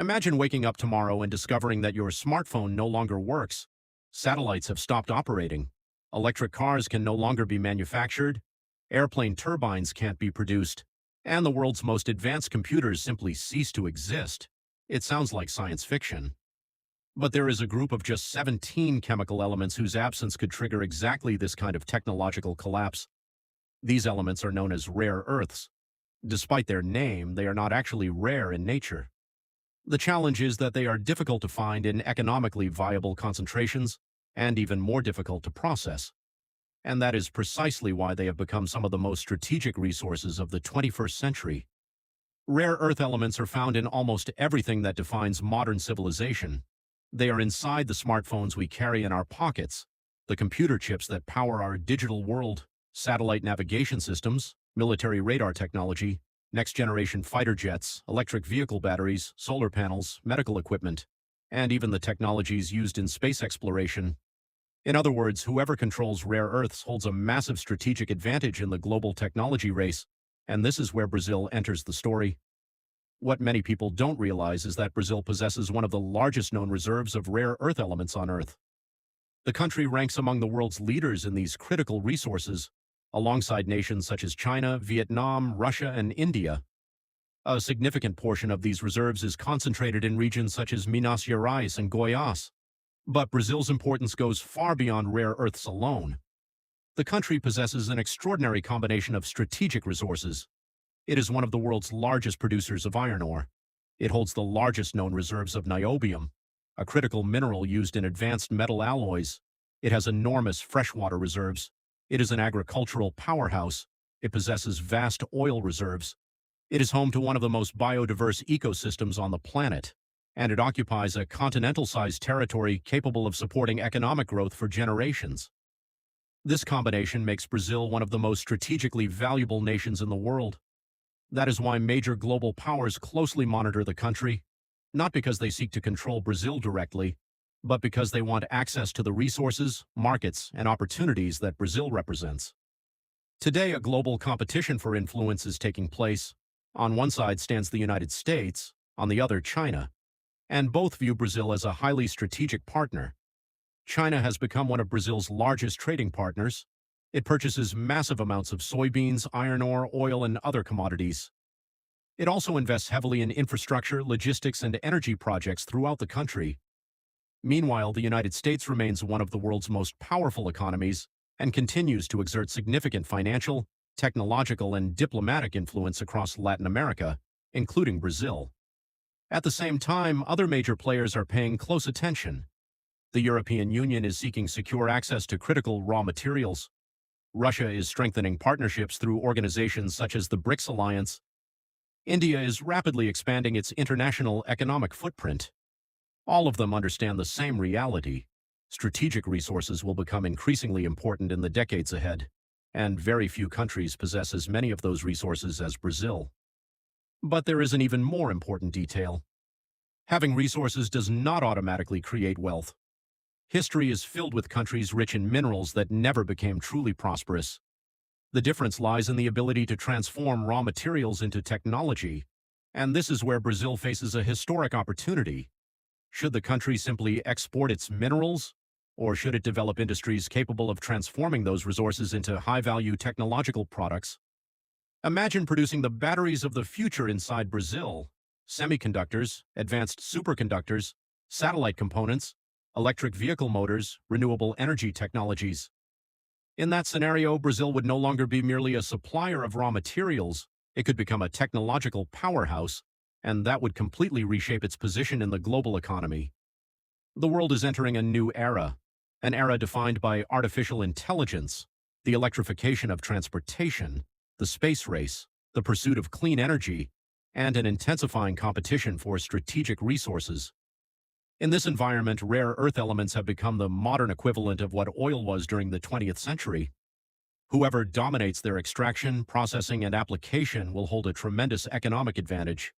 Imagine waking up tomorrow and discovering that your smartphone no longer works. Satellites have stopped operating. Electric cars can no longer be manufactured. Airplane turbines can't be produced. And the world's most advanced computers simply cease to exist. It sounds like science fiction. But there is a group of just 17 chemical elements whose absence could trigger exactly this kind of technological collapse. These elements are known as rare earths. Despite their name, they are not actually rare in nature. The challenge is that they are difficult to find in economically viable concentrations and even more difficult to process. And that is precisely why they have become some of the most strategic resources of the 21st century. Rare earth elements are found in almost everything that defines modern civilization. They are inside the smartphones we carry in our pockets, the computer chips that power our digital world, satellite navigation systems, military radar technology, next-generation fighter jets, electric vehicle batteries, solar panels, medical equipment, and even the technologies used in space exploration. In other words, whoever controls rare earths holds a massive strategic advantage in the global technology race, and this is where Brazil enters the story. What many people don't realize is that Brazil possesses one of the largest known reserves of rare earth elements on Earth. The country ranks among the world's leaders in these critical resources, alongside nations such as China, Vietnam, Russia, and India. A significant portion of these reserves is concentrated in regions such as Minas Gerais and Goiás. But Brazil's importance goes far beyond rare earths alone. The country possesses an extraordinary combination of strategic resources. It is one of the world's largest producers of iron ore. It holds the largest known reserves of niobium, a critical mineral used in advanced metal alloys. It has enormous freshwater reserves. It is an agricultural powerhouse. It possesses vast oil reserves. It is home to one of the most biodiverse ecosystems on the planet, and it occupies a continental-sized territory capable of supporting economic growth for generations. This combination makes Brazil one of the most strategically valuable nations in the world. That is why major global powers closely monitor the country, not because they seek to control Brazil directly, but because they want access to the resources, markets, and opportunities that Brazil represents. Today, a global competition for influence is taking place. On one side stands the United States, on the other China, and both view Brazil as a highly strategic partner. China has become one of Brazil's largest trading partners. It purchases massive amounts of soybeans, iron ore, oil, and other commodities. It also invests heavily in infrastructure, logistics, and energy projects throughout the country. Meanwhile, the United States remains one of the world's most powerful economies and continues to exert significant financial, technological, and diplomatic influence across Latin America, including Brazil. At the same time, other major players are paying close attention. The European Union is seeking secure access to critical raw materials. Russia is strengthening partnerships through organizations such as the BRICS alliance. India is rapidly expanding its international economic footprint. All of them understand the same reality. Strategic resources will become increasingly important in the decades ahead, and very few countries possess as many of those resources as Brazil. But there is an even more important detail. Having resources does not automatically create wealth. History is filled with countries rich in minerals that never became truly prosperous. The difference lies in the ability to transform raw materials into technology, and this is where Brazil faces a historic opportunity. Should the country simply export its minerals, or should it develop industries capable of transforming those resources into high-value technological products? Imagine producing the batteries of the future inside Brazil: semiconductors, advanced superconductors, satellite components, electric vehicle motors, renewable energy technologies. In that scenario, Brazil would no longer be merely a supplier of raw materials. It could become a technological powerhouse, and that would completely reshape its position in the global economy. The world is entering a new era, an era defined by artificial intelligence, the electrification of transportation, the space race, the pursuit of clean energy, and an intensifying competition for strategic resources. In this environment, rare earth elements have become the modern equivalent of what oil was during the 20th century. Whoever dominates their extraction, processing, and application will hold a tremendous economic advantage.